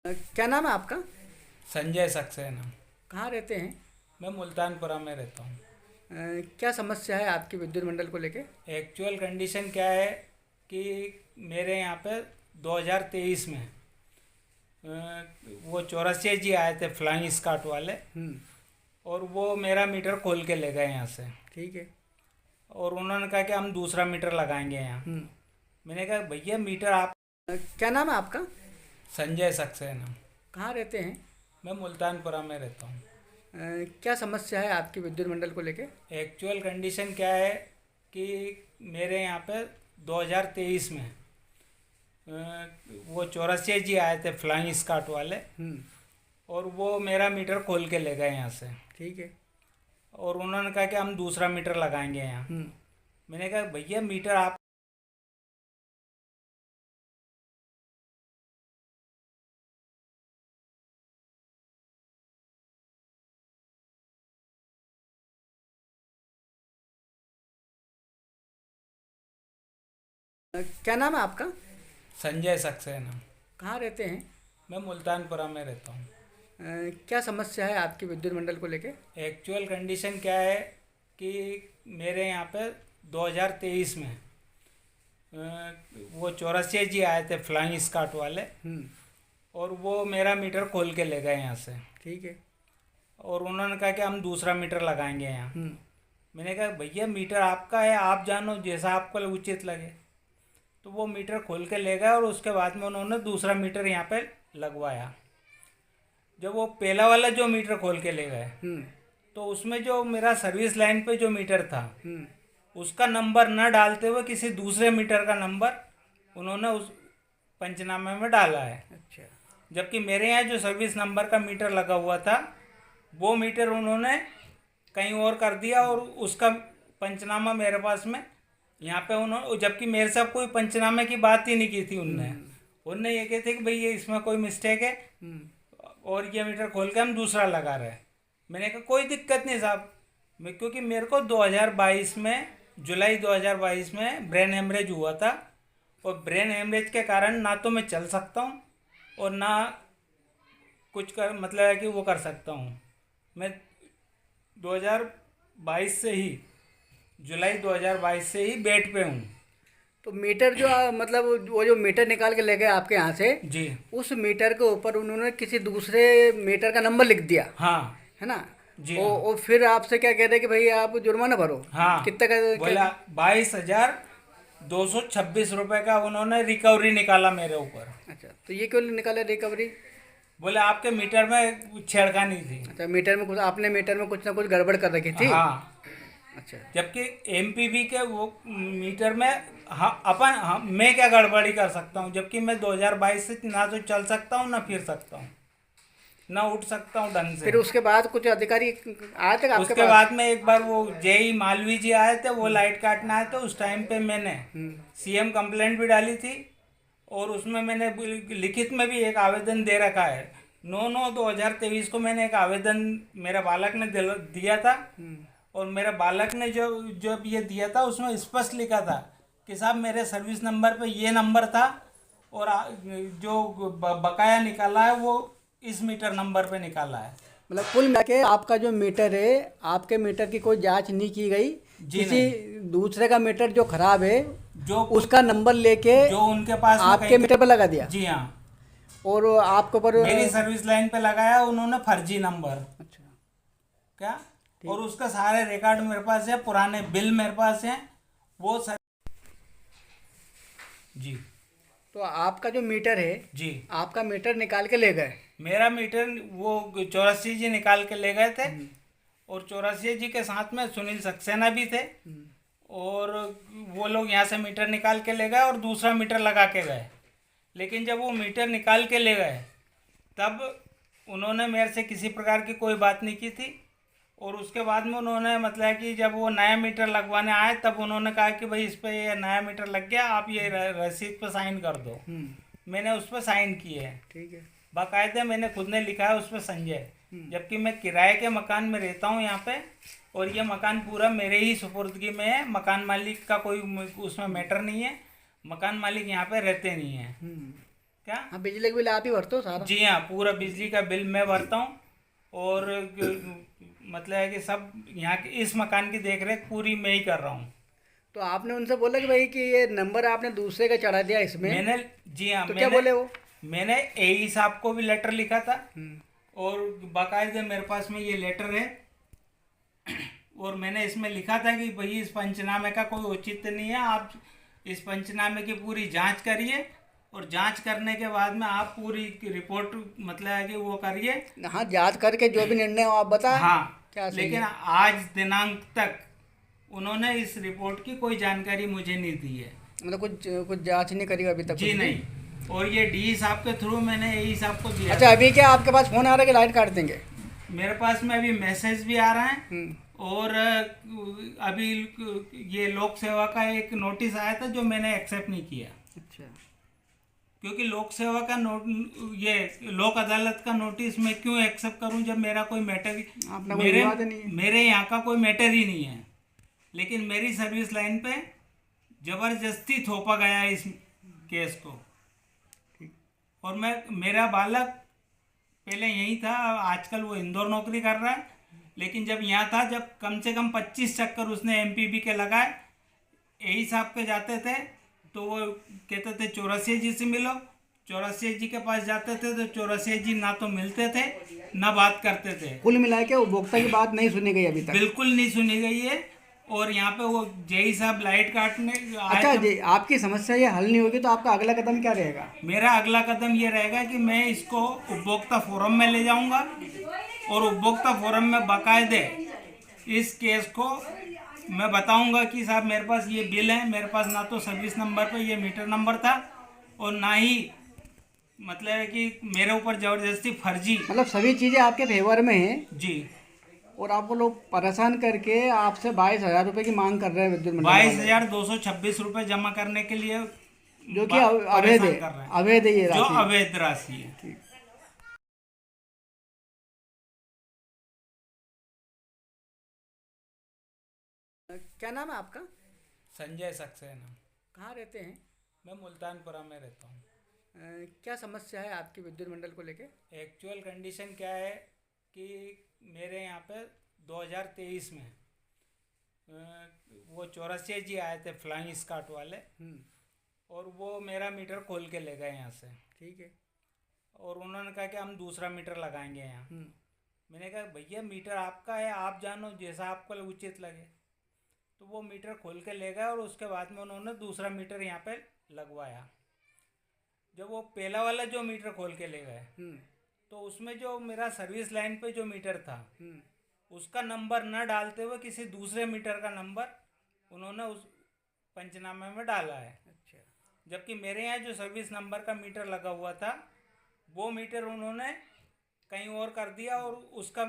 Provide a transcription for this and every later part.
क्या नाम है आपका? संजय सक्सेना। कहाँ रहते हैं? मैं मुल्तानपुरा में रहता हूँ। क्या समस्या है आपकी विद्युत मंडल को लेके? एक्चुअल कंडीशन क्या है कि मेरे यहाँ पे 2023 में वो चौरसिया जी आए थे फ्लाइंग स्कॉट वाले, हम्म। और वो मेरा मीटर खोल के ले गए यहाँ से। ठीक है। और उन्होंने कहा कि हम दूसरा मीटर लगाएंगे यहाँ। हम्म। मैंने कहा भैया मीटर आप। क्या नाम है आपका? संजय सक्सेना। कहाँ रहते हैं? मैं मुल्तानपुरा में रहता हूँ। क्या समस्या है आपकी विद्युत मंडल को लेके? एक्चुअल कंडीशन क्या है कि मेरे यहाँ पे 2023 में वो चौरसिया जी आए थे फ्लाइंग स्कॉट वाले, हम्म। और वो मेरा मीटर खोल के ले गए यहाँ से। ठीक है। और उन्होंने कहा कि हम दूसरा मीटर लगाएंगे यहाँ। हम्म। मैंने कहा भैया मीटर आप। क्या नाम है आपका? संजय सक्सेना। कहाँ रहते हैं? मैं मुल्तानपुरा में रहता हूँ। क्या समस्या है आपकी विद्युत मंडल को लेके? एक्चुअल कंडीशन क्या है कि मेरे यहाँ पे 2023 में वो चौरसिया जी आए थे फ्लाइंग स्कॉट वाले, हम्म। और वो मेरा मीटर खोल के ले गए यहाँ से। ठीक है। और उन्होंने कहा कि हम दूसरा मीटर लगाएंगे यहाँ। हम्म। मैंने कहा भैया मीटर आपका है, आप जानो जैसा आपको उचित लगे। तो वो मीटर खोल के ले गए और उसके बाद में उन्होंने दूसरा मीटर यहाँ पे लगवाया। जब वो पहला वाला जो मीटर खोल के ले गए, हम्म। तो उसमें जो मेरा सर्विस लाइन पे जो मीटर था, हम्म। उसका नंबर न डालते हुए किसी दूसरे मीटर का नंबर उन्होंने उस पंचनामे में डाला है। अच्छा। जबकि मेरे यहाँ जो सर्विस नंबर का मीटर लगा हुआ था, वो मीटर उन्होंने कहीं और कर दिया, और उसका पंचनामा मेरे पास में यहाँ पे उन्होंने, जबकि मेरे साथ कोई पंचनामे की बात ही नहीं की थी उनने। उनने ये कहते कि भाई ये इसमें कोई मिस्टेक है, हम्म। और ये मीटर खोल के हम दूसरा लगा रहे हैं। मैंने कहा कोई दिक्कत नहीं साहब, क्योंकि मेरे को 2022 में, जुलाई 2022 में ब्रेन हेमरेज हुआ था, और ब्रेन हेमरेज के कारण ना तो मैं चल सकता हूँ और ना कुछ कर, मतलब है कि वो कर सकता हूँ। मैं 2022 से ही, जुलाई 2022 से ही बेड पे हूँ। तो मीटर जो मतलब वो जो मीटर निकाल के ले गए आपके यहाँ से, जी उस मीटर के ऊपर उन्होंने किसी दूसरे मीटर का नंबर लिख दिया, हाँ। है ना? जी हाँ। और फिर आपसे क्या कह रहे हैं कि भाई आप जुर्माना भरो? हाँ, कितने का? बोला 22,226 रुपये का उन्होंने रिकवरी निकाला मेरे ऊपर। अच्छा, तो ये क्यों निकाला रिकवरी? बोले आपके मीटर में छेड़खानी थी। अच्छा, मीटर में कुछ आपने मीटर में कुछ ना कुछ गड़बड़ कर रखी थी? हाँ, अच्छा। जबकि एमपीवी के वो मीटर में, हाँ, मैं क्या गड़बड़ी कर सकता हूँ, जबकि मैं 2022 से ना तो चल सकता हूँ ना फिर सकता हूँ, ना उठ सकता हूँ ढंग से। फिर उसके बाद कुछ अधिकारी आए थे आपके उसके पास? बाद में एक बार वो जेई मालवी जी आए थे, वो लाइट काटने आए थे। उस टाइम पे मैंने सीएम कंप्लेंट भी डाली थी, और उसमें मैंने लिखित में भी एक आवेदन दे रखा है। 9/9/2023 को मैंने एक आवेदन मेरे बालक ने दिया था, और मेरे बालक ने जब ये दिया था, उसमें स्पष्ट लिखा था कि साहब मेरे सर्विस नंबर पे ये नंबर था, और जो बकाया निकाला है वो इस मीटर नंबर पे निकाला है। मतलब कुल मिला के आपका जो मीटर है, आपके मीटर की कोई जांच नहीं की गई? जी किसी नहीं। दूसरे का मीटर जो खराब है, जो उसका नंबर लेके जो उनके पास में आपके मीटर पर लगा दिया, जी हाँ, और आपके ऊपर? मेरी सर्विस लाइन पे लगाया उन्होंने फर्जी नंबर। अच्छा। क्या? और उसका सारे रिकॉर्ड मेरे पास है, पुराने बिल मेरे पास हैं वो सर। जी तो आपका जो मीटर है, जी, आपका मीटर निकाल के ले गए? मेरा मीटर वो चौरसिया जी निकाल के ले गए थे, और चौरसिया जी के साथ में सुनील सक्सेना भी थे, और वो लोग यहाँ से मीटर निकाल के ले गए और दूसरा मीटर लगा के गए। लेकिन जब वो मीटर निकाल के ले गए, तब उन्होंने मेरे से किसी प्रकार की कोई बात नहीं की थी। और उसके बाद में उन्होंने, मतलब कि जब वो नया मीटर लगवाने आए, तब उन्होंने कहा कि भाई इस पर ये नया मीटर लग गया, आप ये रसीद पर साइन कर दो। मैंने उस पर साइन किए हैं, ठीक है। बाकायदे मैंने खुद ने लिखा है उस पर संजय। जबकि मैं किराए के मकान में रहता हूँ यहाँ पे, और ये मकान पूरा मेरे ही सुपुर्दगी में है। मकान मालिक का कोई उसमें मैटर नहीं है, मकान मालिक यहाँ पे रहते नहीं हैं। क्या? हाँ, बिजली का बिल आप ही भरते हो सारा? जी हाँ, पूरा बिजली का बिल मैं भरता हूँ। और मतलब है कि सब यहाँ के इस मकान की देख रेख पूरी मैं ही कर रहा हूँ। तो आपने उनसे बोला कि भाई कि ये नंबर आपने दूसरे का चढ़ा दिया इसमें, मैंने जी हाँ, तो क्या बोले वो? मैंने एई साहब को भी लेटर लिखा था। हम्म। और बाकायदे मेरे पास में ये लेटर है। और मैंने इसमें लिखा था कि भाई इस पंचनामे का कोई औचित्य नहीं है, आप इस पंचनामे की पूरी जांच करिए और जांच करने के बाद में आप पूरी रिपोर्ट मतलब है कि वो करिए। हाँ, जांच करके जो भी निर्णय हो आप बताएं हाँ, क्या सही लेकिन है। आज दिनांक तक उन्होंने इस रिपोर्ट की कोई जानकारी मुझे नहीं दी है। मतलब कुछ कुछ जांच नहीं करी अभी तक जी कुछ भी? नहीं। और ये डी साहब के थ्रू मैंने एई साहब को दिया अच्छा, था। अभी क्या आपके पास फोन आ रहा है कि लाइट काट देंगे? मेरे पास में अभी मैसेज भी आ रहा है। हम्म। और अभी ये लोक सेवा का एक नोटिस आया था जो मैंने एक्सेप्ट नहीं किया। अच्छा। क्योंकि लोक सेवा का नोट ये लोक अदालत का नोटिस मैं क्यों एक्सेप्ट करूं जब मेरा कोई मैटर अपना कोई मेरे विवाद नहीं है। मेरे यहाँ का कोई मैटर ही नहीं है। लेकिन मेरी सर्विस लाइन पे जबरदस्ती थोपा गया है इस केस को। और मैं मेरा बालक पहले यहीं था, आजकल वो इंदौर नौकरी कर रहा है। लेकिन जब यहाँ था, जब कम से कम 25 चक्कर उसने एमपीबी के लगाए, यही साहब के जाते थे तो वो कहते थे चौरसिया जी से मिलो। चौरसिया जी के पास जाते थे तो चौरसिया जी ना तो मिलते थे ना बात करते थे। कुल मिला के उपभोक्ता की बात नहीं सुनी गई अभी तक? बिल्कुल नहीं सुनी गई है। और यहाँ पे वो जेई साहब लाइट काटने आए अच्छा थे। जी, आपकी समस्या ये हल नहीं होगी तो आपका अगला कदम क्या रहेगा? मेरा अगला कदम ये रहेगा कि मैं इसको उपभोक्ता फोरम में ले जाऊंगा और उपभोक्ता फोरम में बाकायदे इस केस को मैं बताऊंगा कि साहब मेरे पास ये बिल है, मेरे पास ना तो सर्विस नंबर पे ये मीटर नंबर था और ना ही मतलब है कि मेरे ऊपर ज़बरदस्ती फर्जी। मतलब सभी चीज़ें आपके फेवर में हैं जी, और आपको लोग परेशान करके आपसे 22,000 रुपये की मांग कर रहे हैं विद्युत मंडल वाले, 22,226 रुपये जमा करने के लिए जो कि अवैध है। परेशान कर रहे हैं। अवैध है ये जो राशि। अवैध राशि है। ठीक। क्या नाम है आपका? संजय सक्सेना। कहाँ रहते हैं? मैं मुल्तानपुरा में रहता हूँ। क्या समस्या है आपकी विद्युत मंडल को लेके? एक्चुअल कंडीशन क्या है कि मेरे यहाँ पे 2023 में वो चौरसिया जी आए थे फ्लाइंग स्कॉट वाले। और वो मेरा मीटर खोल के ले गए यहाँ से। ठीक है। और उन्होंने कहा कि हम दूसरा मीटर लगाएंगे यहाँ। हम्म। मैंने कहा भैया मीटर आपका है, आप जानो जैसा आपको उचित लगे। तो वो मीटर खोल के ले गए और उसके बाद में उन्होंने दूसरा मीटर यहाँ पे लगवाया। जब वो पहला वाला जो मीटर खोल के ले गए तो उसमें जो मेरा सर्विस लाइन पे जो मीटर था उसका नंबर न डालते हुए किसी दूसरे मीटर का नंबर उन्होंने उस पंचनामे में डाला है। अच्छा। जबकि मेरे यहाँ जो सर्विस नंबर का मीटर लगा हुआ था वो मीटर उन्होंने कहीं और कर दिया और उसका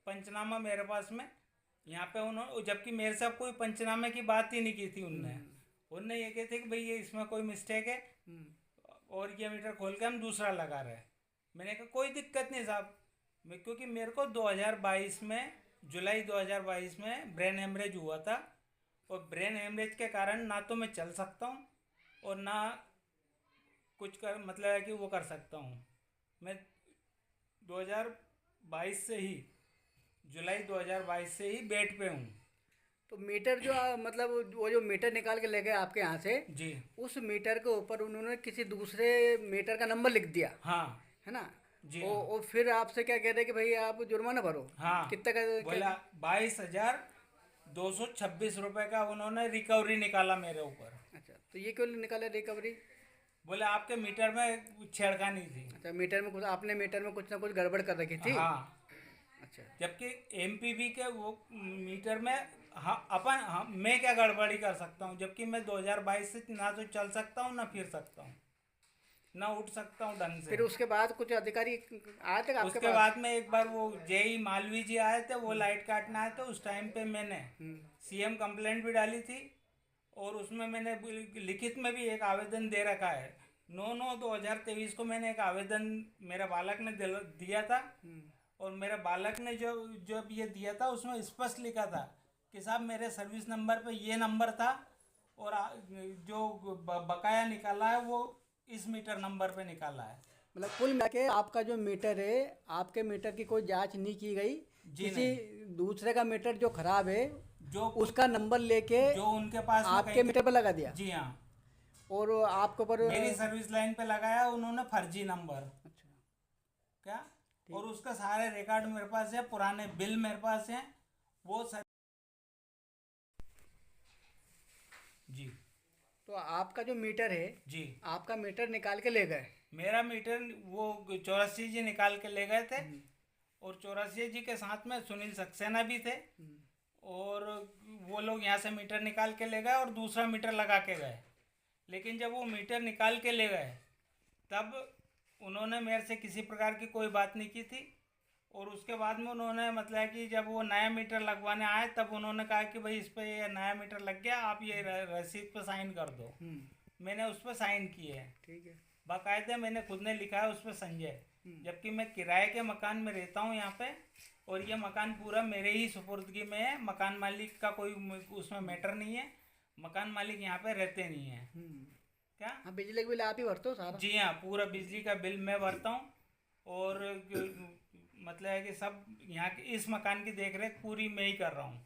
पंचनामा मेरे पास में यहाँ पे उन्होंने, जबकि मेरे साथ कोई पंचनामे की बात ही नहीं की थी उनने ये कहे थे कि भाई ये इसमें कोई मिस्टेक है और ये मीटर खोल के हम दूसरा लगा रहे हैं। मैंने कहा कोई दिक्कत नहीं साहब, क्योंकि मेरे को 2022 में जुलाई 2022 में ब्रेन हेमरेज हुआ था। और ब्रेन हेमरेज के कारण ना तो मैं चल सकता हूँ और ना कुछ कर मतलब है कि वो कर सकता हूँ। मैं 2022 से ही जुलाई 2022 से ही बेड पे हूँ। तो मीटर जो मतलब वो जो मीटर निकाल के ले गए आपके यहाँ से, जी उस मीटर के ऊपर उन्होंने किसी दूसरे मीटर का नंबर लिख दिया, हाँ है ना? जी और फिर आपसे क्या कह रहे हैं कि भाई आप जुर्माना भरो? हाँ। कितना का? बोला 22,226 रुपये का उन्होंने रिकवरी निकाला मेरे ऊपर। अच्छा, तो ये क्यों निकाला रिकवरी? बोले आपके मीटर में छेड़खानी थी। अच्छा, मीटर में कुछ आपने मीटर में कुछ ना कुछ गड़बड़ कर रखी थी? हाँ। अच्छा। जबकि एमपीबी के वो मीटर में मैं क्या गड़बड़ी कर सकता हूँ, जबकि मैं 2022 से ना तो चल सकता हूँ ना फिर सकता हूँ ना उठ सकता हूँ ढंग से। फिर उसके बाद कुछ अधिकारी आए थे आपके उसके पास? बाद में एक बार वो जेई मालवी जी आए थे, वो लाइट काटना आए थे। उस टाइम पे मैंने सीएम कंप्लेंट भी डाली थी और उसमें मैंने लिखित में भी एक आवेदन दे रखा है। 9/9/2023 को मैंने एक आवेदन मेरे बालक ने दिया था। और मेरे बालक ने जब ये दिया था उसमें स्पष्ट लिखा था कि साहब मेरे सर्विस नंबर पे ये नंबर था और जो बकाया निकाला है वो इस मीटर नंबर पे निकाला है। मतलब कुल मिला के आपका जो मीटर है, आपके मीटर की कोई जांच नहीं की गई, किसी दूसरे का मीटर जो खराब है जो उसका नंबर लेके जो उनके पास में आपके मीटर पर लगा दिया। जी हाँ, और आपके ऊपर मेरी सर्विस लाइन पे लगाया उन्होंने फर्जी नंबर। अच्छा, क्या? और उसका सारे रिकॉर्ड मेरे पास है, पुराने बिल मेरे पास हैं, वो सर। जी तो आपका जो मीटर है, जी, आपका मीटर निकाल के ले गए। मेरा मीटर वो 84 जी निकाल के ले गए थे, और 84 जी के साथ में सुनील सक्सेना भी थे, और वो लोग यहाँ से मीटर निकाल के ले गए और दूसरा मीटर लगा के गए। लेकिन जब वो मीटर निकाल के ले गए तब उन्होंने मेरे से किसी प्रकार की कोई बात नहीं की थी, और उसके बाद में उन्होंने मतलब कि जब वो नया मीटर लगवाने आए तब उन्होंने कहा कि भाई इस पर ये नया मीटर लग गया, आप ये रसीद पर साइन कर दो। मैंने उस पर साइन किए हैं, ठीक है। बाकायदा मैंने खुद ने लिखा है उस पर संजय, जबकि मैं किराए के मकान में रहता हूँ यहाँ पे, और ये मकान पूरा मेरे ही सुपुर्दगी में है। मकान मालिक का कोई उसमें मैटर नहीं है, मकान मालिक यहाँ पे रहते नहीं है। क्या? हाँ, बिजली का बिल आप ही भरते हो सारा? जी हाँ, पूरा बिजली का बिल मैं भरता हूँ, और मतलब है कि सब यहाँ के इस मकान की देख रेख पूरी मैं ही कर रहा हूँ।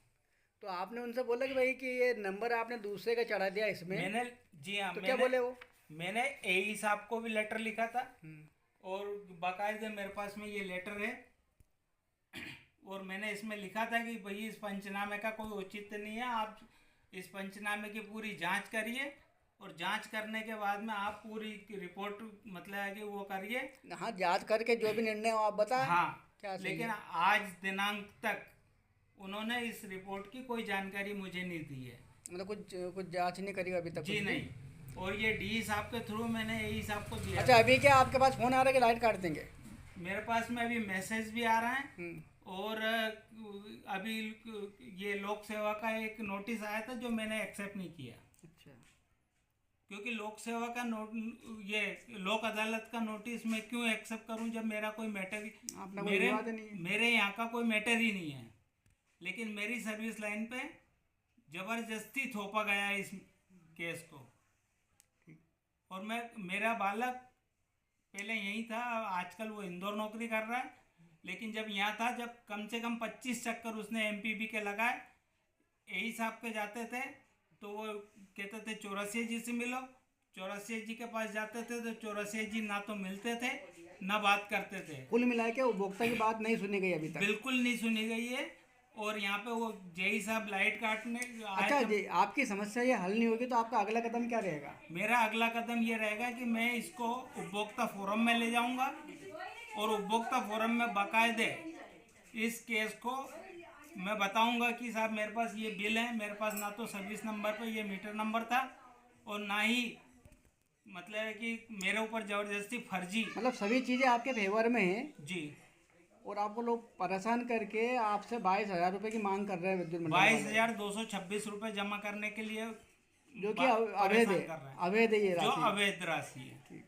तो आपने उनसे बोला कि भाई कि ये नंबर आपने दूसरे का चढ़ा दिया इसमें? मैंने, जी हाँ, तो क्या बोले वो? मैंने एई साहब को भी लेटर लिखा था, और बाकायदे मेरे पास में ये लेटर है, और मैंने इसमें लिखा था कि भाई इस पंचनामे का कोई औचित्य नहीं है, आप इस पंचनामे की पूरी जांच करिए, और जांच करने के बाद में आप पूरी रिपोर्ट मतलब है कि वो करिए। हाँ, जांच करके जो भी निर्णय हो आप बताएं। हाँ, क्या सही लेकिन है? आज दिनांक तक उन्होंने इस रिपोर्ट की कोई जानकारी मुझे नहीं दी है। मतलब कुछ जांच नहीं करी अभी तक? जी कुछ भी? नहीं, और ये डी साहब के थ्रू मैंने एई साहब को दिया। अच्छा, अभी क्या आपके पास फोन आ रहा है कि लाइट काट देंगे? मेरे पास में अभी मैसेज भी आ रहा है, और अभी ये लोक सेवा का एक नोटिस आया था जो मैंने एक्सेप्ट नहीं किया। अच्छा, क्योंकि लोक सेवा का ये लोक अदालत का नोटिस मैं क्यों एक्सेप्ट करूं जब मेरा कोई मैटर मेरे यहाँ का कोई मैटर ही नहीं है। लेकिन मेरी सर्विस लाइन पे जबरदस्ती थोपा गया है इस केस को, और मेरा बालक पहले यहीं था, आजकल वो इंदौर नौकरी कर रहा है, लेकिन जब यहाँ था, जब कम से कम 25 चक्कर उसने एमपीबी के लगाए, एई साहब के जाते थे तो वो कहते थे 84 जी से मिलो, 84 जी के पास जाते थे तो 84 जी ना तो मिलते थे ना बात करते थे। कुल मिला के उपभोक्ता की बात नहीं सुनी गई अभी तक? बिल्कुल नहीं सुनी गई है, और यहाँ पे वो जेई साहब लाइट काटने आए। अच्छा जी, आपकी समस्या ये हल नहीं होगी तो आपका अगला कदम क्या रहेगा? मेरा अगला कदम ये रहेगा कि मैं इसको उपभोक्ता फोरम में ले जाऊंगा, और उपभोक्ता फोरम में बाकायदे इस केस को मैं बताऊंगा कि साहब मेरे पास ये बिल है, मेरे पास ना तो सर्विस नंबर पे ये मीटर नंबर था, और ना ही मतलब है कि मेरे ऊपर जबरदस्ती फर्जी। मतलब सभी चीज़ें आपके फेवर में हैं जी, और आपको लोग परेशान करके आपसे 22,000 रुपये की मांग कर रहे हैं विद्युत मंडल वाले। 22,226 रुपये जमा करने के लिए, जो कि अवैध है, अवैध है ये जो राशि। अवैध राशि है।